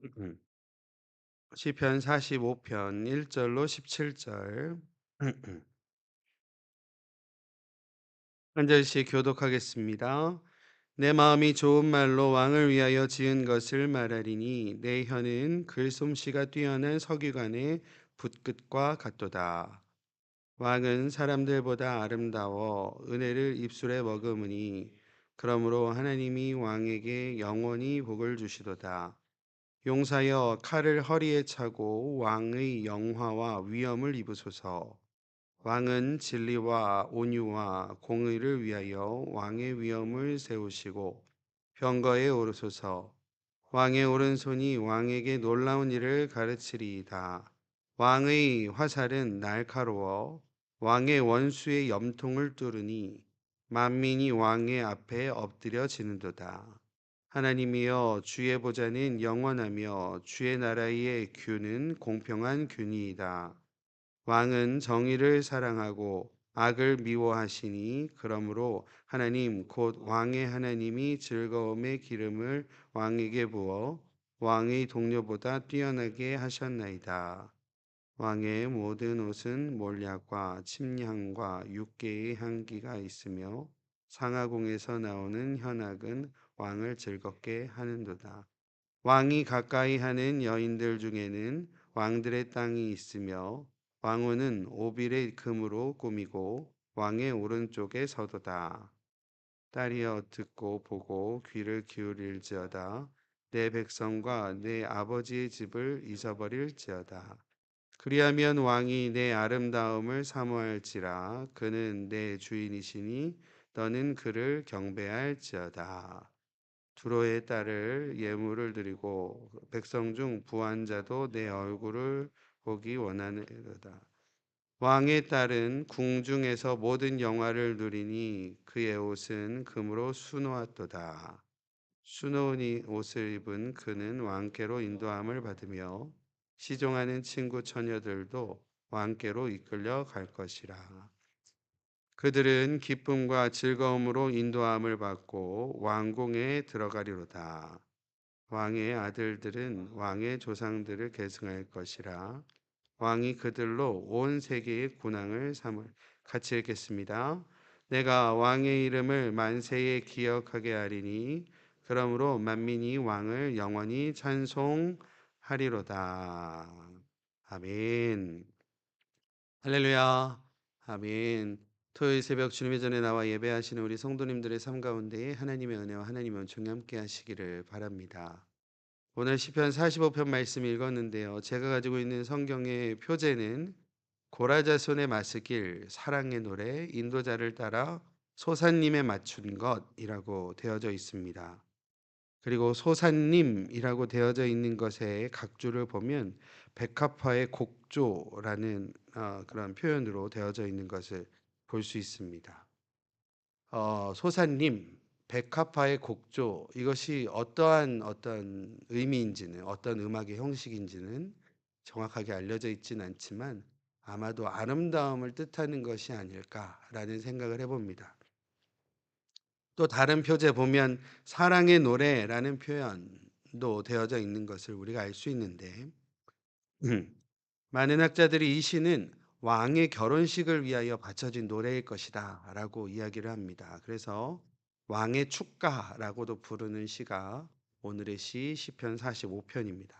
음. 시편 45편 1절로 17절. 한 절씩 교독하겠습니다. 내 마음이 좋은 말로 왕을 위하여 지은 것을 말하리니 내 혀는 글솜씨가 뛰어난 서기관의 붓끝과 같도다. 왕은 사람들보다 아름다워 은혜를 입술에 머금으니 그러므로 하나님이 왕에게 영원히 복을 주시도다. 용사여 칼을 허리에 차고 왕의 영화와 위엄을 입으소서. 왕은 진리와 온유와 공의를 위하여 왕의 위엄을 세우시고 병거에 오르소서. 왕의 오른손이 왕에게 놀라운 일을 가르치리이다. 왕의 화살은 날카로워 왕의 원수의 염통을 뚫으니 만민이 왕의 앞에 엎드려지는도다. 하나님이여 주의 보좌는 영원하며 주의 나라의 규는 공평한 규니이다. 왕은 정의를 사랑하고 악을 미워하시니 그러므로 하나님 곧 왕의 하나님이 즐거움의 기름을 왕에게 부어 왕의 동료보다 뛰어나게 하셨나이다. 왕의 모든 옷은 몰약과 침향과 육개의 향기가 있으며 상하궁에서 나오는 현악은 왕을 즐겁게 하는도다. 왕이 가까이 하는 여인들 중에는 왕들의 땅이 있으며 왕후는 오빌의 금으로 꾸미고 왕의 오른쪽에 서도다. 딸이여 듣고 보고 귀를 기울일지어다. 내 백성과 내 아버지의 집을 잊어버릴지어다. 그리하면 왕이 내 아름다움을 사모할지라. 그는 내 주인이시니 너는 그를 경배할지어다. 두로의 딸을 예물을 드리고 백성 중 부한 자도 내 얼굴을 보기 원하느로다. 왕의 딸은 궁중에서 모든 영화를 누리니 그의 옷은 금으로 수놓았도다. 수놓은 이 옷을 입은 그는 왕께로 인도함을 받으며 시종하는 친구 처녀들도 왕께로 이끌려 갈 것이라. 그들은 기쁨과 즐거움으로 인도함을 받고 왕궁에 들어가리로다. 왕의 아들들은 왕의 조상들을 계승할 것이라. 왕이 그들로 온 세계의 군왕을 삼을. 같이 읽겠습니다. 내가 왕의 이름을 만세에 기억하게 하리니 그러므로 만민이 왕을 영원히 찬송하리로다. 아멘. 할렐루야. 아멘. 토요일 새벽 주님의 전에 나와 예배하시는 우리 성도님들의 삶 가운데에 하나님의 은혜와 하나님의 은총이 함께 하시기를 바랍니다. 오늘 시편 45편 말씀 읽었는데요. 제가 가지고 있는 성경의 표제는 고라자손의 마스길, 사랑의 노래, 인도자를 따라 소사님에 맞춘 것이라고 되어져 있습니다. 그리고 소사님이라고 되어져 있는 것의 각주를 보면 백합화의 곡조라는 그런 표현으로 되어져 있는 것을 볼 수 있습니다. 소사님, 백합화의 곡조 이것이 어떠한 어떤 의미인지는 어떤 음악의 형식인지는 정확하게 알려져 있지는 않지만 아마도 아름다움을 뜻하는 것이 아닐까라는 생각을 해봅니다. 또 다른 표제 보면 사랑의 노래라는 표현도 되어져 있는 것을 우리가 알 수 있는데 많은 학자들이 이 시는 왕의 결혼식을 위하여 바쳐진 노래일 것이다라고 이야기를 합니다. 그래서 왕의 축가라고도 부르는 시가 오늘의 시편 45편입니다.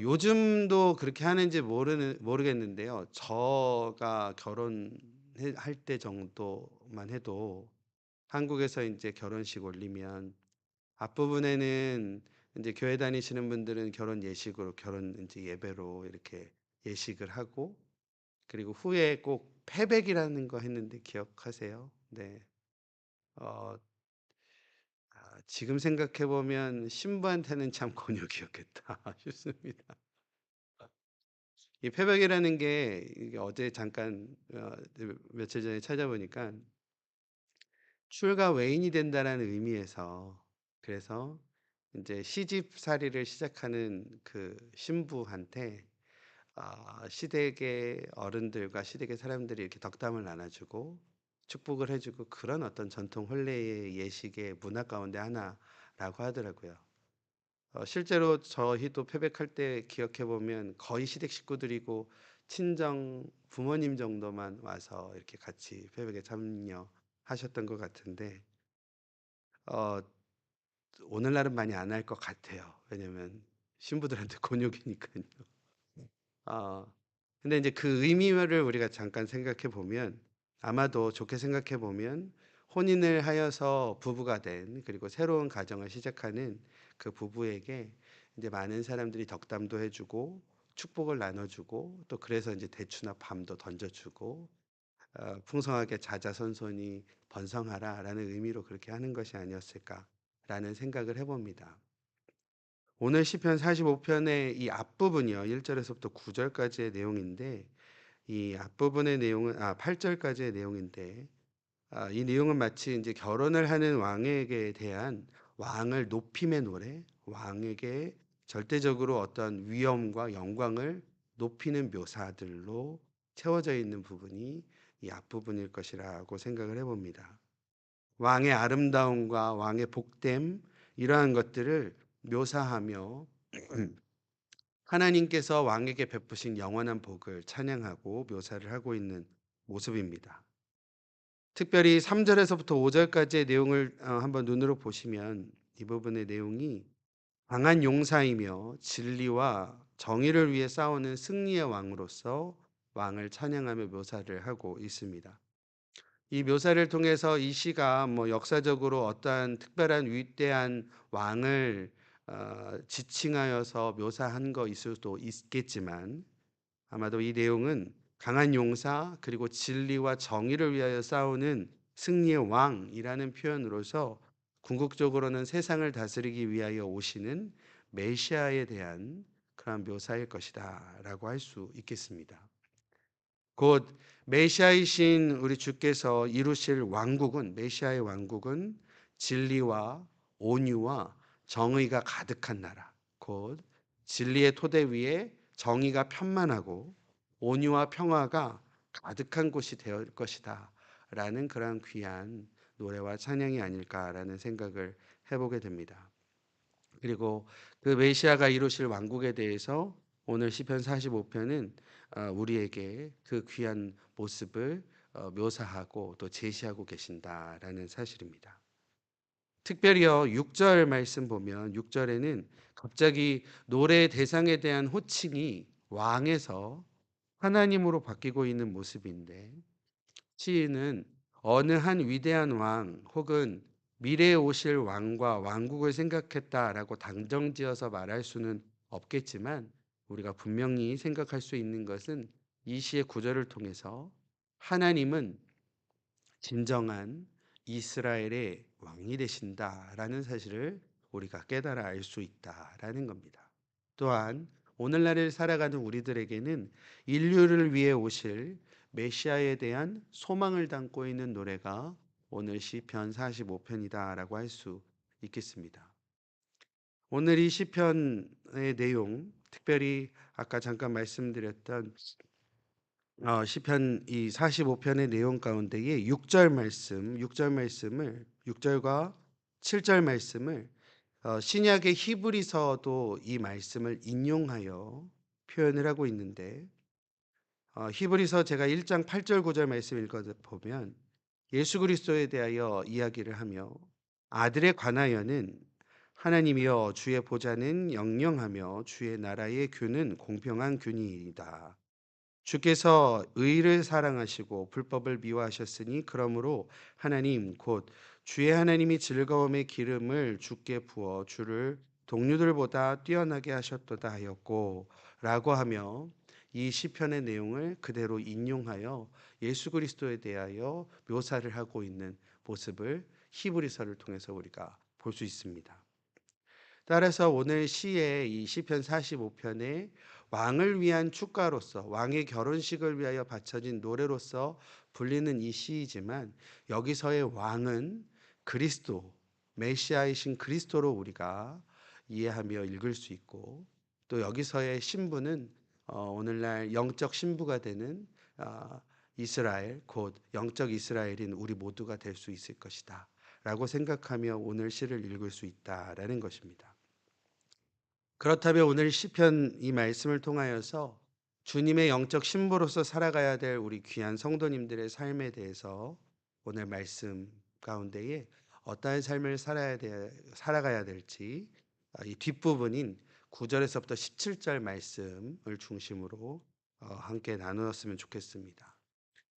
요즘도 그렇게 하는지 모르겠는데요. 저가 결혼할 때 정도만 해도 한국에서 이제 결혼식 올리면 앞부분에는 이제 교회 다니시는 분들은 결혼 예식으로 결혼 이제 예배로 이렇게 예식을 하고 그리고 후에 꼭 패백이라는 거 했는데 기억하세요? 네. 어 지금 생각해 보면 '신부한테는 참 곤욕이었겠다.' 싶습니다. 이 패백이라는 게 이게 어제 잠깐 며칠 전에 찾아보니까 출가 외인이 된다라는 의미에서 그래서 인제 시집살이를 시작하는 그 신부한테 시댁의 어른들과 시댁의 사람들이 이렇게 덕담을 나눠 주고 축복을 해 주고 그런 어떤 전통 혼례의 예식의 문화 가운데 하나라고 하더라고요. 실제로 저희도 패백할 때 기억해 보면 거의 시댁 식구들이고 친정 부모님 정도만 와서 이렇게 같이 패백에 참여하셨던 것 같은데 어 오늘날은 많이 안 할 것 같아요. 왜냐면 신부들한테 곤욕이니까요. 어 근데 이제 그 의미를 우리가 잠깐 생각해 보면 아마도 좋게 생각해 보면 혼인을 하여서 부부가 된 그리고 새로운 가정을 시작하는 그 부부에게 이제 많은 사람들이 덕담도 해 주고 축복을 나눠 주고 또 그래서 이제 대추나 밤도 던져 주고 풍성하게 자자손손이 번성하라라는 의미로 그렇게 하는 것이 아니었을까라는 생각을 해 봅니다. 오늘 시편 45편의 이 앞부분이요. 1절에서부터 9절까지의 내용인데 이 앞부분의 내용은 8절까지의 내용인데 이 내용은 마치 이제 결혼을 하는 왕에게 대한 왕을 높임의 노래, 왕에게 절대적으로 어떤 위엄과 영광을 높이는 묘사들로 채워져 있는 부분이 이 앞부분일 것이라고 생각을 해봅니다. 왕의 아름다움과 왕의 복됨 이러한 것들을 묘사하며 하나님께서 왕에게 베푸신 영원한 복을 찬양하고 묘사를 하고 있는 모습입니다. 특별히 3절에서부터 5절까지의 내용을 한번 눈으로 보시면 이 부분의 내용이 강한 용사이며 진리와 정의를 위해 싸우는 승리의 왕으로서 왕을 찬양하며 묘사를 하고 있습니다. 이 묘사를 통해서 이 시가 뭐 역사적으로 어떠한 특별한 위대한 왕을 지칭하여서 묘사한 거 있을 수도 있겠지만 아마도 이 내용은 강한 용사 그리고 진리와 정의를 위하여 싸우는 승리의 왕이라는 표현으로서 궁극적으로는 세상을 다스리기 위하여 오시는 메시아에 대한 그런 묘사일 것이다라고 할 수 있겠습니다. 곧 메시아이신 우리 주께서 이루실 왕국은 메시아의 왕국은 진리와 온유와 정의가 가득한 나라. 곧 진리의 토대 위에 정의가 편만하고 온유와 평화가 가득한 곳이 될 것이다. 라는 그런 귀한 노래와 찬양이 아닐까라는 생각을 해보게 됩니다. 그리고 그 메시아가 이루실 왕국에 대해서 오늘 시편 45편은 우리에게 그 귀한 모습을 묘사하고 또 제시하고 계신다라는 사실입니다. 특별히요 6절 말씀 보면 6절에는 갑자기 노래의 대상에 대한 호칭이 왕에서 하나님으로 바뀌고 있는 모습인데 시인은 어느 한 위대한 왕 혹은 미래에 오실 왕과 왕국을 생각했다라고 단정지어서 말할 수는 없겠지만 우리가 분명히 생각할 수 있는 것은 이 시의 구절을 통해서 하나님은 진정한 이스라엘의 왕이 되신다라는 사실을 우리가 깨달아 알 수 있다라는 겁니다. 또한 오늘날을 살아가는 우리들에게는 인류를 위해 오실 메시아에 대한 소망을 담고 있는 노래가 오늘 시편 45편이다라고 할 수 있겠습니다. 오늘 이 시편의 내용, 특별히 아까 잠깐 말씀드렸던 시편 이 45편의 내용 가운데에 6절 말씀, 6절 말씀을 6절과 7절 말씀을 신약의 히브리서도 이 말씀을 인용하여 표현을 하고 있는데 히브리서 제가 1장 8절 9절 말씀 읽어 보면 예수 그리스도에 대하여 이야기를 하며 아들에 관하여는 하나님이여 주의 보좌는 영영하며 주의 나라의 균은 공평한 균이이다. 주께서 의를 사랑하시고 불법을 미워하셨으니 그러므로 하나님 곧 주의 하나님이 즐거움의 기름을 주께 부어 주를 동료들보다 뛰어나게 하셨도다 하였고 라고 하며 이 시편의 내용을 그대로 인용하여 예수 그리스도에 대하여 묘사를 하고 있는 모습을 히브리서를 통해서 우리가 볼 수 있습니다. 따라서 오늘 시의 이 시편 45편에 왕을 위한 축가로서 왕의 결혼식을 위하여 바쳐진 노래로서 불리는 이 시이지만 여기서의 왕은 그리스도, 메시아이신 그리스도로 우리가 이해하며 읽을 수 있고 또 여기서의 신부는 오늘날 영적 신부가 되는 이스라엘 곧 영적 이스라엘인 우리 모두가 될 수 있을 것이다 라고 생각하며 오늘 시를 읽을 수 있다라는 것입니다. 그렇다면 오늘 시편 이 말씀을 통하여서 주님의 영적 신부로서 살아가야 될 우리 귀한 성도님들의 삶에 대해서 오늘 말씀 가운데에 어떠한 삶을 살아가야 될지 이 뒷부분인 9절에서부터 17절 말씀을 중심으로 함께 나누었으면 좋겠습니다.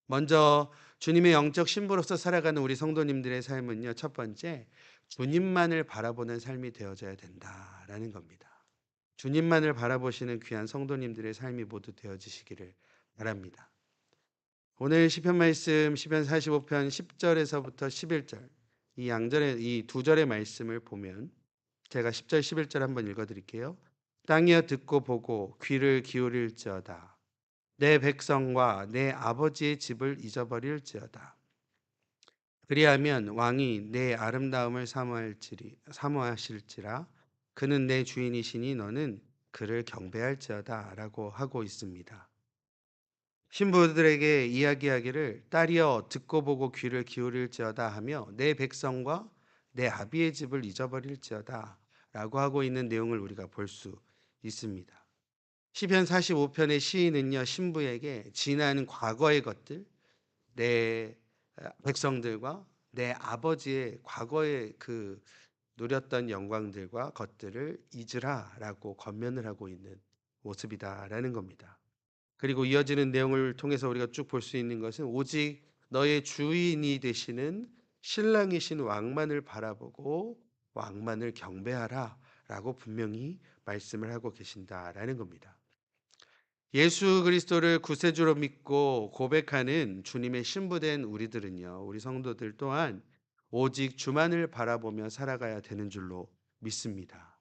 먼저 주님의 영적 신부로서 살아가는 우리 성도님들의 삶은요. 첫 번째, 주님만을 바라보는 삶이 되어져야 된다라는 겁니다. 주님만을 바라보시는 귀한 성도님들의 삶이 모두 되어지시기를 바랍니다. 오늘 시편 말씀 시편 45편 10절에서부터 11절 이 양절의 이 두 절의 말씀을 보면 제가 10절 11절 한번 읽어 드릴게요. 땅이여 듣고 보고 귀를 기울일지어다. 내 백성과 내 아버지의 집을 잊어버릴지어다. 그리하면 왕이 내 아름다움을 사모하실지라 그는 내 주인이시니 너는 그를 경배할지어다라고 하고 있습니다. 신부들에게 이야기하기를 딸이여 듣고 보고 귀를 기울일지어다 하며 내 백성과 내 아비의 집을 잊어버릴지어다라고 하고 있는 내용을 우리가 볼 수 있습니다. 시편 45편의 시인은요 신부에게 지난 과거의 것들 내 백성들과 내 아버지의 과거의 그 누렸던 영광들과 것들을 잊으라라고 권면을 하고 있는 모습이다라는 겁니다. 그리고 이어지는 내용을 통해서 우리가 쭉 볼 수 있는 것은 오직 너의 주인이 되시는 신랑이신 왕만을 바라보고 왕만을 경배하라라고 분명히 말씀을 하고 계신다라는 겁니다. 예수 그리스도를 구세주로 믿고 고백하는 주님의 신부된 우리들은요, 우리 성도들 또한 오직 주만을 바라보며 살아가야 되는 줄로 믿습니다.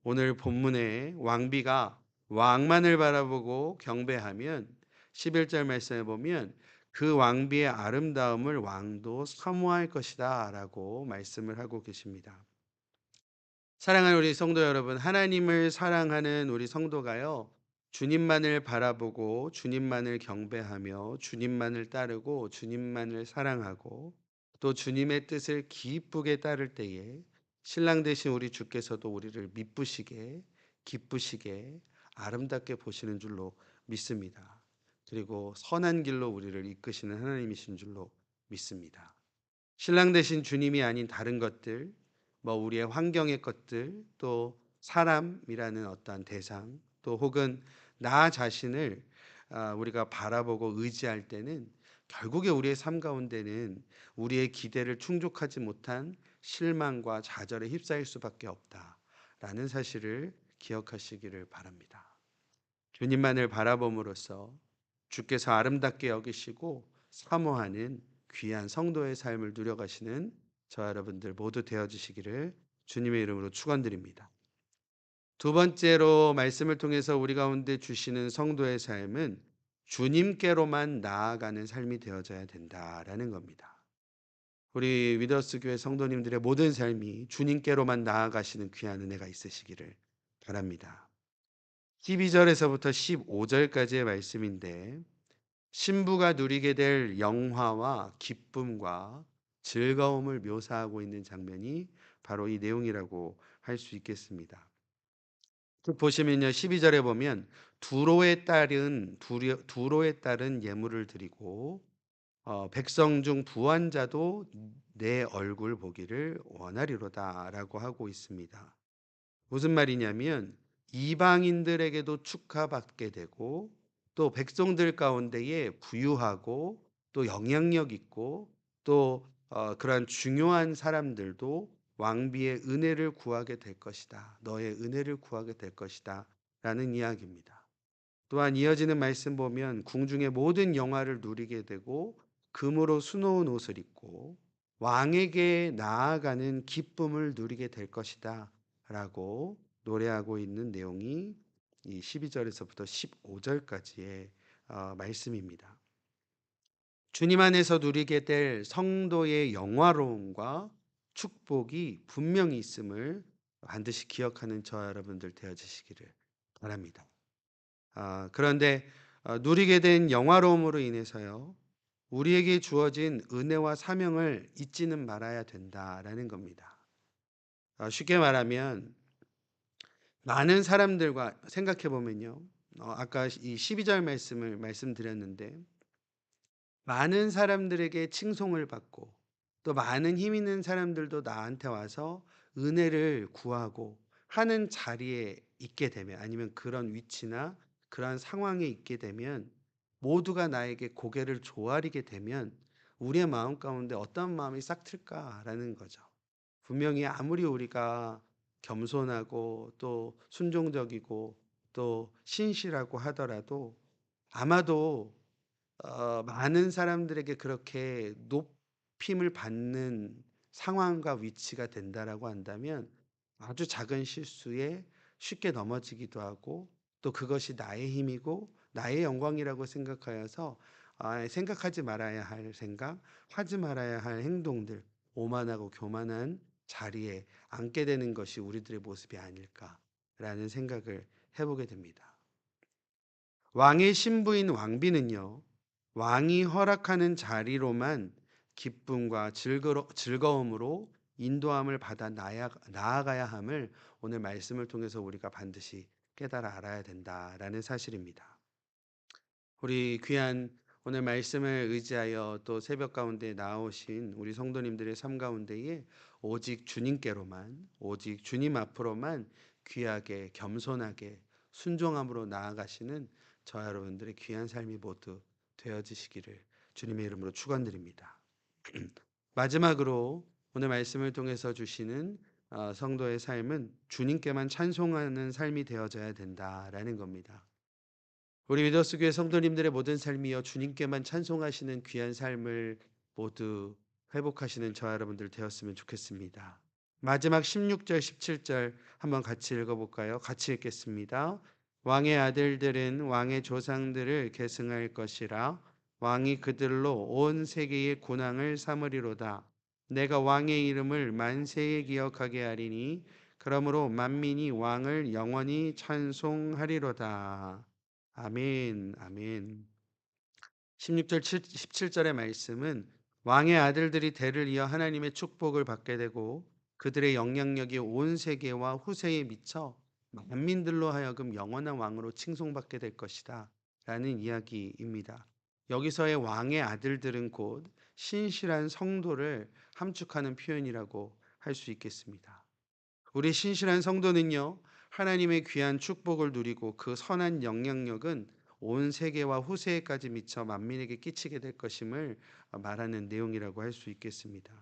오늘 본문에 왕비가 왕만을 바라보고 경배하면 11절 말씀에 보면 그 왕비의 아름다움을 왕도 사모할 것이다 라고 말씀을 하고 계십니다. 사랑하는 우리 성도 여러분, 하나님을 사랑하는 우리 성도가요, 주님만을 바라보고 주님만을 경배하며 주님만을 따르고 주님만을 사랑하고 또 주님의 뜻을 기쁘게 따를 때에 신랑 되신 우리 주께서도 우리를 미쁘시게 기쁘시게 아름답게 보시는 줄로 믿습니다. 그리고 선한 길로 우리를 이끄시는 하나님이신 줄로 믿습니다. 신랑 되신 주님이 아닌 다른 것들, 뭐 우리의 환경의 것들, 또 사람이라는 어떠한 대상, 또 혹은 나 자신을 우리가 바라보고 의지할 때는 결국에 우리의 삶 가운데는 우리의 기대를 충족하지 못한 실망과 좌절에 휩싸일 수밖에 없다라는 사실을 기억하시기를 바랍니다. 주님만을 바라봄으로써 주께서 아름답게 여기시고 사모하는 귀한 성도의 삶을 누려가시는 저와 여러분들 모두 되어주시기를 주님의 이름으로 축원드립니다. 두 번째로 말씀을 통해서 우리 가운데 주시는 성도의 삶은 주님께로만 나아가는 삶이 되어져야 된다라는 겁니다. 우리 위더스 교회 성도님들의 모든 삶이 주님께로만 나아가시는 귀한 은혜가 있으시기를 바랍니다. 12절에서부터 15절까지의 말씀인데 신부가 누리게 될 영화와 기쁨과 즐거움을 묘사하고 있는 장면이 바로 이 내용이라고 할 수 있겠습니다. 쭉 보시면요. 12절에 보면 두로에 따른 예물을 드리고 백성 중 부한 자도 내 얼굴 보기를 원하리로다라고 하고 있습니다. 무슨 말이냐면 이방인들에게도 축하받게 되고 또 백성들 가운데에 부유하고 또 영향력 있고 또 그러한 중요한 사람들도 왕비의 은혜를 구하게 될 것이다. 너의 은혜를 구하게 될 것이다. 라는 이야기입니다. 또한 이어지는 말씀 보면 궁중의 모든 영화를 누리게 되고 금으로 수놓은 옷을 입고 왕에게 나아가는 기쁨을 누리게 될 것이다. 라고 노래하고 있는 내용이 이 12절에서부터 15절까지의 말씀입니다. 주님 안에서 누리게 될 성도의 영화로움과 축복이 분명히 있음을 반드시 기억하는 저와 여러분들 되어지시기를 바랍니다. 그런데 누리게 된 영화로움으로 인해서요, 우리에게 주어진 은혜와 사명을 잊지는 말아야 된다라는 겁니다. 쉽게 말하면 많은 사람들과 생각해 보면요. 아까 이 12절 말씀을 말씀드렸는데 많은 사람들에게 칭송을 받고 또 많은 힘 있는 사람들도 나한테 와서 은혜를 구하고 하는 자리에 있게 되면 아니면 그런 위치나 그러한 상황에 있게 되면 모두가 나에게 고개를 조아리게 되면 우리의 마음 가운데 어떤 마음이 싹 틀까라는 거죠. 분명히 아무리 우리가 겸손하고 또 순종적이고 또 신실하고 하더라도 아마도 많은 사람들에게 그렇게 높임을 받는 상황과 위치가 된다라고 한다면 아주 작은 실수에 쉽게 넘어지기도 하고 또 그것이 나의 힘이고 나의 영광이라고 생각하여서 생각하지 말아야 할 생각, 하지 말아야 할 행동들, 오만하고 교만한 자리에 앉게 되는 것이 우리들의 모습이 아닐까라는 생각을 해보게 됩니다. 왕의 신부인 왕비는요, 왕이 허락하는 자리로만 기쁨과 즐거움으로 인도함을 받아 나아가야 함을 오늘 말씀을 통해서 우리가 반드시 깨달아 알아야 된다라는 사실입니다. 우리 귀한 오늘 말씀을 의지하여 또 새벽 가운데 나오신 우리 성도님들의 삶 가운데에 오직 주님께로만, 오직 주님 앞으로만 귀하게, 겸손하게, 순종함으로 나아가시는 저와 여러분들의 귀한 삶이 모두 되어지시기를 주님의 이름으로 축원드립니다. 마지막으로 오늘 말씀을 통해서 주시는 성도의 삶은 주님께만 찬송하는 삶이 되어져야 된다라는 겁니다. 우리 위더스 교회 성도님들의 모든 삶이여 주님께만 찬송하시는 귀한 삶을 모두 회복하시는 저와 여러분들 되었으면 좋겠습니다. 마지막 16절 17절 한번 같이 읽어볼까요? 같이 읽겠습니다. 왕의 아들들은 왕의 조상들을 계승할 것이라 왕이 그들로 온 세계의 군왕을 삼으리로다. 내가 왕의 이름을 만세에 기억하게 하리니 그러므로 만민이 왕을 영원히 찬송하리로다. 아멘, 아멘. 16절, 17절의 말씀은 왕의 아들들이 대를 이어 하나님의 축복을 받게 되고 그들의 영향력이 온 세계와 후세에 미쳐 만민들로 하여금 영원한 왕으로 칭송받게 될 것이다. 라는 이야기입니다. 여기서의 왕의 아들들은 곧 신실한 성도를 함축하는 표현이라고 할 수 있겠습니다. 우리 신실한 성도는요, 하나님의 귀한 축복을 누리고 그 선한 영향력은 온 세계와 후세에까지 미쳐 만민에게 끼치게 될 것임을 말하는 내용이라고 할 수 있겠습니다.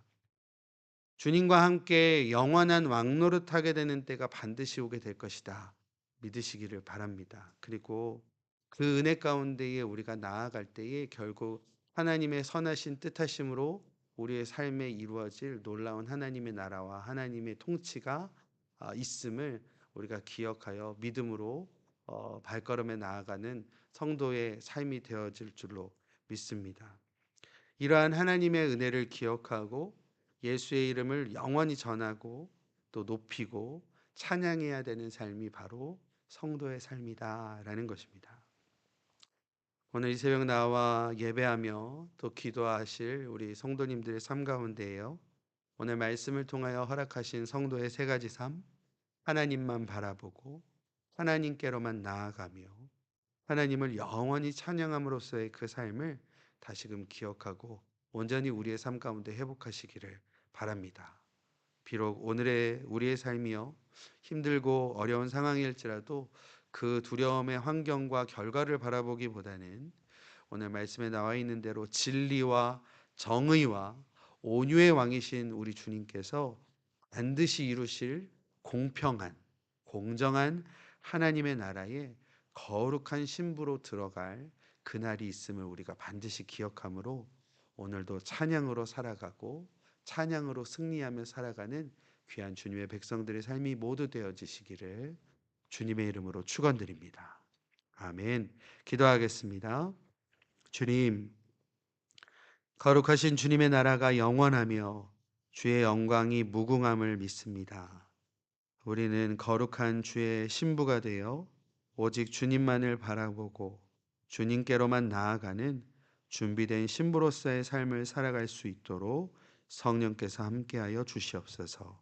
주님과 함께 영원한 왕노릇하게 되는 때가 반드시 오게 될 것이다. 믿으시기를 바랍니다. 그리고 그 은혜 가운데에 우리가 나아갈 때에 결국 하나님의 선하신 뜻하심으로 우리의 삶에 이루어질 놀라운 하나님의 나라와 하나님의 통치가 있음을 우리가 기억하여 믿음으로 발걸음에 나아가는 성도의 삶이 되어질 줄로 믿습니다. 이러한 하나님의 은혜를 기억하고 예수의 이름을 영원히 전하고 또 높이고 찬양해야 되는 삶이 바로 성도의 삶이다라는 것입니다. 오늘 이 새벽 나와 예배하며 또 기도하실 우리 성도님들의 삶 가운데에요. 오늘 말씀을 통하여 허락하신 성도의 세 가지 삶, 하나님만 바라보고 하나님께로만 나아가며 하나님을 영원히 찬양함으로써의 그 삶을 다시금 기억하고 온전히 우리의 삶 가운데 회복하시기를 바랍니다. 비록 오늘의 우리의 삶이요 힘들고 어려운 상황일지라도 그 두려움의 환경과 결과를 바라보기보다는 오늘 말씀에 나와 있는 대로 진리와 정의와 온유의 왕이신 우리 주님께서 반드시 이루실 공평한 공정한 하나님의 나라에 거룩한 신부로 들어갈 그날이 있음을 우리가 반드시 기억하므로 오늘도 찬양으로 살아가고 찬양으로 승리하며 살아가는 귀한 주님의 백성들의 삶이 모두 되어지시기를 주님의 이름으로 축원드립니다. 아멘. 기도하겠습니다. 주님, 거룩하신 주님의 나라가 영원하며 주의 영광이 무궁함을 믿습니다. 우리는 거룩한 주의 신부가 되어 오직 주님만을 바라보고 주님께로만 나아가는 준비된 신부로서의 삶을 살아갈 수 있도록 성령께서 함께하여 주시옵소서.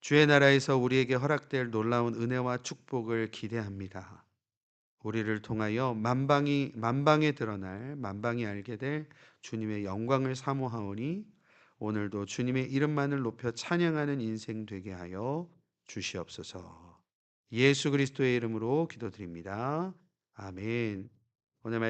주의 나라에서 우리에게 허락될 놀라운 은혜와 축복을 기대합니다. 우리를 통하여 만방에 드러날 만방이 알게 될 주님의 영광을 사모하오니 오늘도 주님의 이름만을 높여 찬양하는 인생 되게 하여 주시옵소서. 예수 그리스도의 이름으로 기도드립니다. 아멘. 오늘